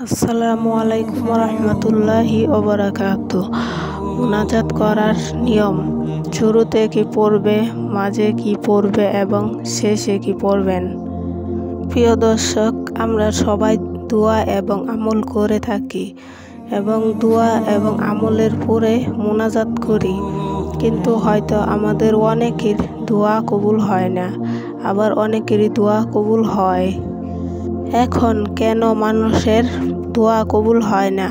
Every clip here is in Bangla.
আসসালামু আলাইকুম রহমতুল্লাহি ওবারাকাতুহু। মুনাজাত করার নিয়ম, শুরুতে কি পড়বে, মাঝে কি পড়বে এবং শেষে কি পড়বেন। প্রিয় দর্শক, আমরা সবাই দোয়া এবং আমল করে থাকি এবং দোয়া এবং আমলের পরে মুনাজাত করি, কিন্তু হয়তো আমাদের অনেকের দোয়া কবুল হয় না, আবার অনেকেরই দোয়া কবুল হয়। এখন কেন মানুষের দোয়া কবুল হয় না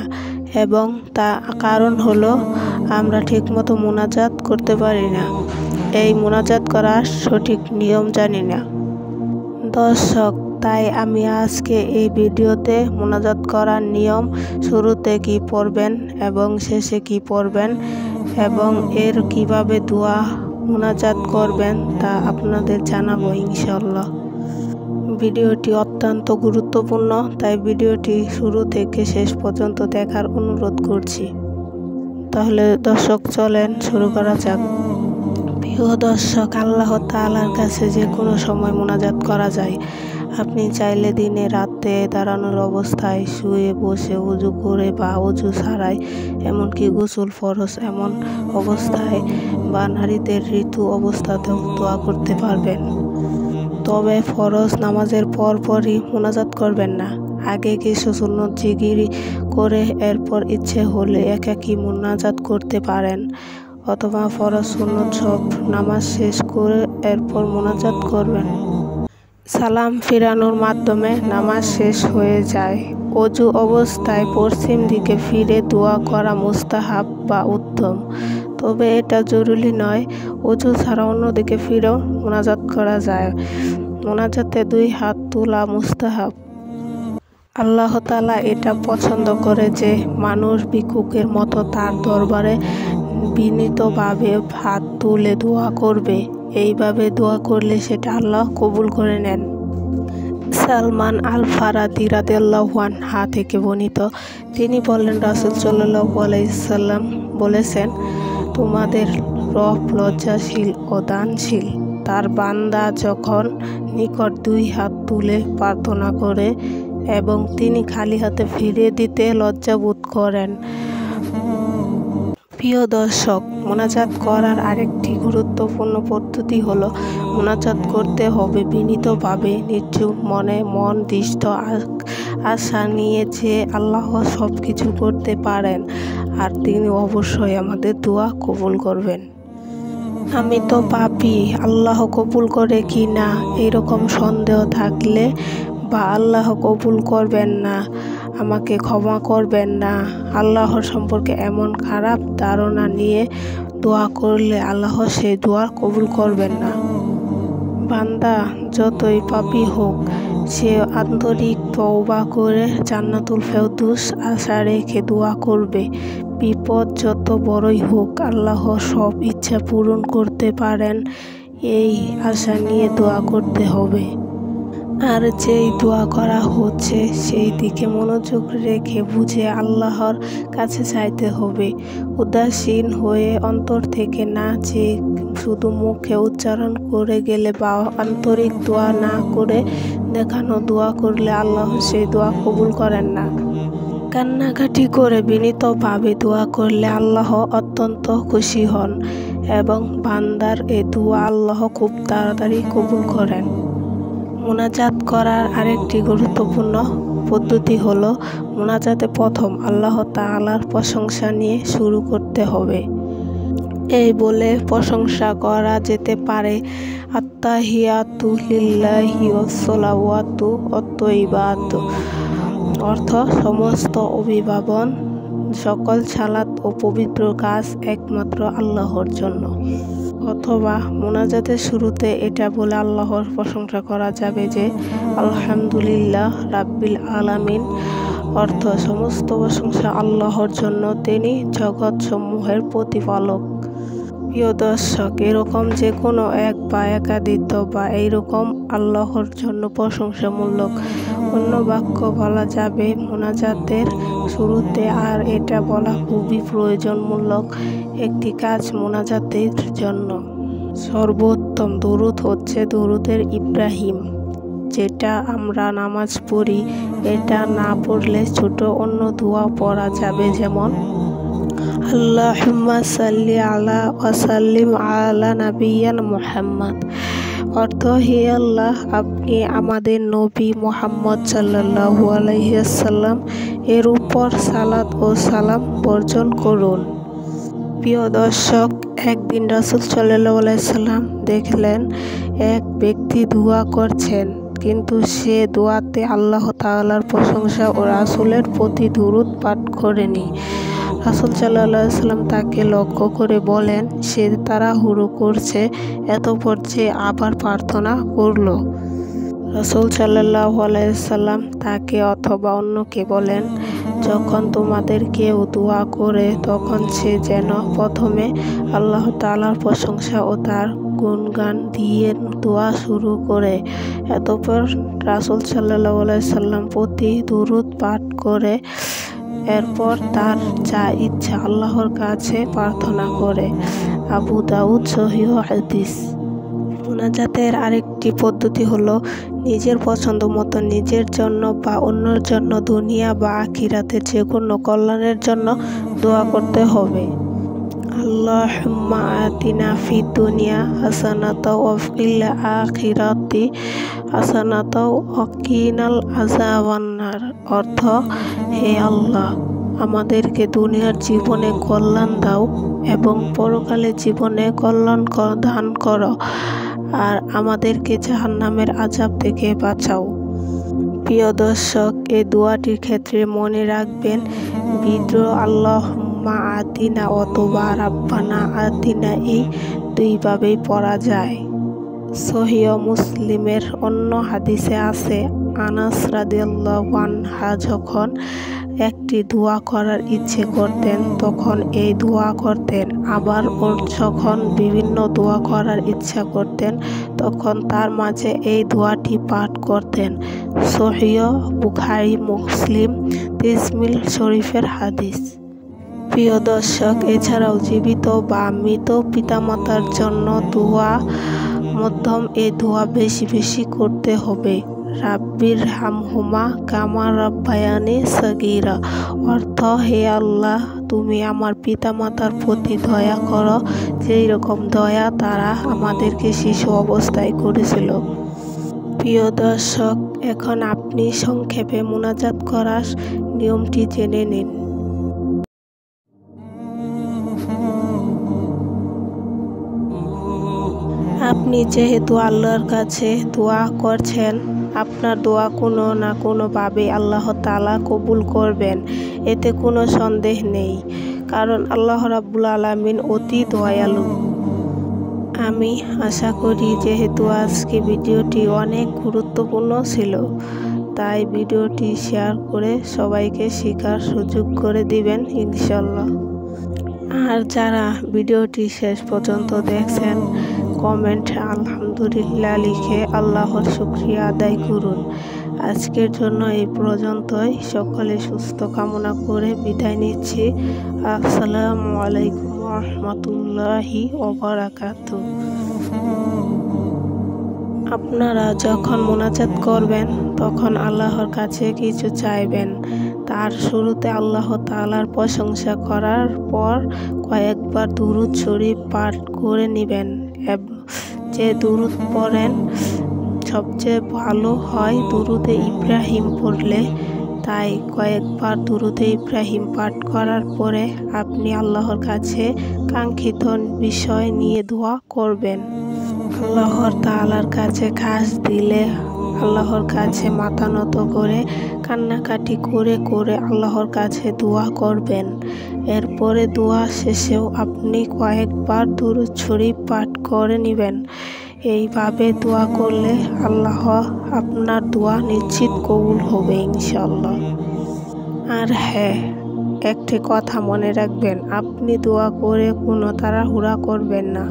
এবং তা কারণ হলো আমরা ঠিকমতো মুনাজাত করতে পারি না, এই মুনাজাত করার সঠিক নিয়ম জানি না। দর্শক, তাই আমি আজকে এই ভিডিওতে মুনাজাত করার নিয়ম, শুরুতে কি পড়বেন এবং শেষে কি পড়বেন এবং এর কিভাবে দোয়া মুনাজাত করবেন তা আপনাদের জানাবো ইনশাআল্লাহ। ভিডিওটি অত্যন্ত গুরুত্বপূর্ণ, তাই ভিডিওটি শুরু থেকে শেষ পর্যন্ত দেখার অনুরোধ করছি। তাহলে দর্শক, চলেন শুরু করা যাক। প্রিয় দর্শক, আল্লাহ তাআলার কাছে যে কোনো সময় মুনাজাত করা যায়। আপনি চাইলে দিনে রাতে দাঁড়ানোর অবস্থায়, শুয়ে বসে, উজু করে বা উজু ছাড়াই, এমনকি গোসল ফরজ এমন অবস্থায় বা নারীদের ঋতু অবস্থাতেও দোয়া করতে পারবেন। তবে ফরজ নামাজের পরপরই মুনাজাত করবেন না। আগে কিছু সুন্নত জিকির করে এরপর ইচ্ছে হলে একাকী মুনাজাত করতে পারেন, অথবা ফরজ সুন্নত সব নামাজ শেষ করে এরপর মুনাজাত করবেন। সালাম ফিরানোর মাধ্যমে নামাজ শেষ হয়ে যায়। অজু অবস্থায় পশ্চিম দিকে ফিরে দোয়া করা মুস্তাহাব বা উত্তম, তবে এটা জরুরি নয়। অজু ছাড়া অন্যদিকে ফিরেও মুনাজাত করা যায়। মুনাজাতে 2 হাত তোলা মুস্তাহাব। আল্লাহ তাআলা এটা পছন্দ করে যে মানুষ ভিক্ষুকের মতো তার দরবারে বিনীতভাবে হাত তুলে দোয়া করবে। এইভাবে দোয়া করলে সেটা আল্লাহ কবুল করে নেন। সালমান আল ফারাদি রাদিয়াল্লাহু আনহু থেকে বর্ণিত, তিনি বলেন, রাসূল সাল্লাল্লাহু আলাইহি সাল্লাম বলেছেন, তোমাদের রব লজ্জাশীল ও দানশীল। তার বান্দা যখন নিকট 2 হাত তুলে প্রার্থনা করে এবং তিনি খালি হাতে ফিরে দিতে লজ্জাবোধ করেন। প্রিয় দর্শক, মুনাজাত করার আরেকটি গুরুত্বপূর্ণ পদ্ধতি হলো, মুনাজাত করতে হবে বিনীতভাবে, নির্জুম মনে, মন দৃষ্ট আশা নিয়ে যে আল্লাহ সব কিছু করতে পারেন আর তিনি অবশ্যই আমাদের দোয়া কবুল করবেন। আমি তো পাপী, আল্লাহ কবুল করে কি না এরকম সন্দেহ থাকলে বা আল্লাহ কবুল করবেন না, আমাকে ক্ষমা করবেন না, আল্লাহর সম্পর্কে এমন খারাপ ধারণা নিয়ে দোয়া করলে আল্লাহ সেই দোয়া কবুল করবেন না। বান্দা যতই পাপী হোক, সে আন্তরিক তওবা করে জান্নাতুল ফেরদৌস আশা রেখে দোয়া করবে। বিপদ যত বড়ই হোক, আল্লাহ সব ইচ্ছা পূরণ করতে পারেন, এই আশা নিয়ে দোয়া করতে হবে। আর যেই দোয়া করা হচ্ছে সেই দিকে মনোযোগ রেখে বুঝে আল্লাহর কাছে চাইতে হবে। উদাসীন হয়ে অন্তর থেকে না চেয়ে শুধু মুখে উচ্চারণ করে গেলে বা আন্তরিক দোয়া না করে দেখানো দোয়া করলে আল্লাহ সেই দোয়া কবুল করেন না। কান্নাকাটি করে বিনীতভাবে দোয়া করলে আল্লাহ অত্যন্ত খুশি হন এবং বান্দার এই দোয়া আল্লাহ খুব তাড়াতাড়ি কবুল করেন। মুনাজাত করার আরেকটি গুরুত্বপূর্ণ পদ্ধতি হলো, মুনাজাতে প্রথম আল্লাহ তাআলার প্রশংসা নিয়ে শুরু করতে হবে। এই বলে প্রশংসা করা যেতে পারে, আত্তাহিয়াতু লিল্লাহি ওয়াসসালাওয়াতু ওয়াত-তাইয়্যিবাতু, অর্থ সমস্ত অভিবাদন, সকল সালাত ও পবিত্র কাজ একমাত্র আল্লাহর জন্য। অথবা মুনাজাতের শুরুতে এটা বলে আল্লাহর প্রশংসা করা যাবে যে, আলহামদুলিল্লাহ রাব্বিল আলামিন, অর্থ সমস্ত প্রশংসা আল্লাহর জন্য, তিনি জগৎ সমূহের প্রতিপালক। প্রিয় দর্শক, এরকম যে কোনো এক বা একাধিক বা এইরকম আল্লাহর জন্য প্রশংসামূলক অন্য বাক্য বলা যাবে মুনাজাতের শুরুতে, আর এটা বলা খুবই প্রয়োজনমূলক একটি কাজ মুনাজাতের জন্য। সর্বোত্তম দরুদ হচ্ছে দরুদের ইব্রাহিম, যেটা আমরা নামাজ পড়ি এটা না পড়লে ছোট অন্য দোয়া পড়া যাবে, যেমন আল্লাহুম্মা সাল্লি আলা ওয়া সাল্লিম আলা নাবিয়্যিনা মুহাম্মদ। অর্থ, হে আল্লাহ, আপনি আমাদের নবী মুহাম্মদ সাল্লাল্লাহু আলাইহি ওয়াসাল্লাম এর উপর সালাত ও সালাম বর্ষণ করুন। প্রিয় দর্শক, একদিন রাসূল সাল্লাল্লাহু আলাইহি সাল্লাম দেখলেন এক ব্যক্তি দোয়া করছেন, কিন্তু সে দোয়াতে আল্লাহ তাআলার প্রশংসা ও রাসূলের প্রতি দুরূদ পাঠ করেনি। রাসূল সাল্লাল্লাহু আলাইহি সাল্লাম তাকে লক্ষ্য করে বলেন, সে তাড়াহুড়ো করছে। অতঃপর সে আবার প্রার্থনা করল। রাসূল সাল্লাল্লাহু আলাইহি সাল্লাম তাকে অথবা অন্যকে বলেন, যখন তোমাদের কেউ দোয়া করে তখন সে যেন প্রথমে আল্লাহ তাআলার প্রশংসা ও তার গুণগান দিয়ে দোয়া শুরু করে। অতঃপর রাসূল সাল্লাল্লাহু আলাইহি সাল্লাম প্রতি দুরূদ পাঠ করে এরপর তার যা ইচ্ছা আল্লাহর কাছে প্রার্থনা করে। আবু দাউদ সহিহ হাদিস। মুনাজাতের আরেকটি পদ্ধতি হলো নিজের পছন্দ মতো নিজের জন্য বা অন্যের জন্য দুনিয়া বা আখিরাতের যে কোনো কল্যাণের জন্য দোয়া করতে হবে। আল্লাহুম্মা আতিনা ফিদ দুনিয়া হাসানাতাও ওয়া ফিল আখিরাতি হাসানাতাও ওয়া কিনাল আযাবান্নার। অর্থ, হে আল্লাহ, আমাদেরকে দুনিয়ার জীবনে কল্যাণ দাও এবং পরকালের জীবনে কল্যাণ দান করো, আর আমাদেরকে জাহান্নামের আযাব থেকে বাঁচাও। প্রিয় দর্শক, এই দোয়াটির ক্ষেত্রে মনে রাখবেন বিদ্রোহ আল্লাহুম্মা আতিনা অথবা রাব্বানা আতিনা এই দুইভাবেই পড়া যায়। সহিহ মুসলিমের অন্য হাদিসে আছে, আনাস রাদিয়াল্লাহু আনহু যখন একটি দোয়া করার ইচ্ছে করতেন তখন এই দোয়া করতেন, আবার যখন বিভিন্ন দোয়া করার ইচ্ছা করতেন তখন তার মাঝে এই দোয়াটি পাঠ করতেন। সহিহ বুখারী মুসলিম তিরমিজি শরীফের হাদিস। প্রিয় দর্শক, এছাড়াও জীবিত বা মৃত পিতামাতার জন্য দোয়া মধ্যম এই দোয়া বেশি বেশি করতে হবে। রাব্বির হামহুমা কামা রাব্বায়ানি সগীরা। অর্থ, হে আল্লাহ, তুমি আমার পিতামাতার প্রতি দয়া করো যেই রকম দয়া তারা আমাদেরকে শিশু অবস্থায় করেছিল। প্রিয় দর্শক, এখন আপনি সংক্ষেপে মুনাজাত করার নিয়মটি জেনে নিন। আপনি যেহেতু আল্লাহর কাছে দোয়া করছেন, আপনার দোয়া কোনো না কোনোভাবে আল্লাহ তাআলা কবুল করবেন, এতে কোনো সন্দেহ নেই, কারণ আল্লাহ রাব্বুল আলামিন অতি দয়ালু। আমি আশা করি যেহেতু আজকে ভিডিওটি অনেক গুরুত্বপূর্ণ ছিল, তাই ভিডিওটি শেয়ার করে সবাইকে শেখার সুযোগ করে দিবেন ইনশাআল্লাহ। আর যারা ভিডিওটি শেষ পর্যন্ত দেখছেন, কমেন্টে আলহামদুলিল্লাহ লিখে আল্লাহর শুকরিয়া আদায় করুন। আজকের জন্য এই পর্যন্তই। সকলে সুস্থ কামনা করে বিদায় নিচ্ছি। আসসালামু আলাইকুম ওয়া রাহমাতুল্লাহি ওয়া বারাকাতুহু। আপনারা যখন মুনাজাত করবেন তখন আল্লাহর কাছে কিছু চাইবেন। তার শুরুতে আল্লাহ তাআলার প্রশংসা করার পর কয়েকবার দুরূদ শরীফ পাঠ করে নেবেন। যে দুরূদ পড়েন সবচেয়ে ভালো হয় দুরূদে ইব্রাহিম পড়লে, তাই কয়েকবার দুরূদে ইব্রাহিম পাঠ করার পরে আপনি আল্লাহর কাছে কাঙ্ক্ষিত বিষয় নিয়ে দোয়া করবেন। আল্লাহর তাআলার কাছে খাস দিলে আল্লাহর কাছে মাথা নত করে কান্নাকাটি করে করে আল্লাহর কাছে দোয়া করবেন। এরপরে দোয়া শেষেও আপনি কয়েকবার দুরূদ শরীফ পাঠ করে নেবেন। এইভাবে দোয়া করলে আল্লাহ আপনার দোয়া নিশ্চিত কবুল হবে ইনশাআল্লাহ। আর হ্যাঁ, একটি কথা মনে রাখবেন, আপনি দোয়া করে কোনো তাড়াহুড়া করবেন না।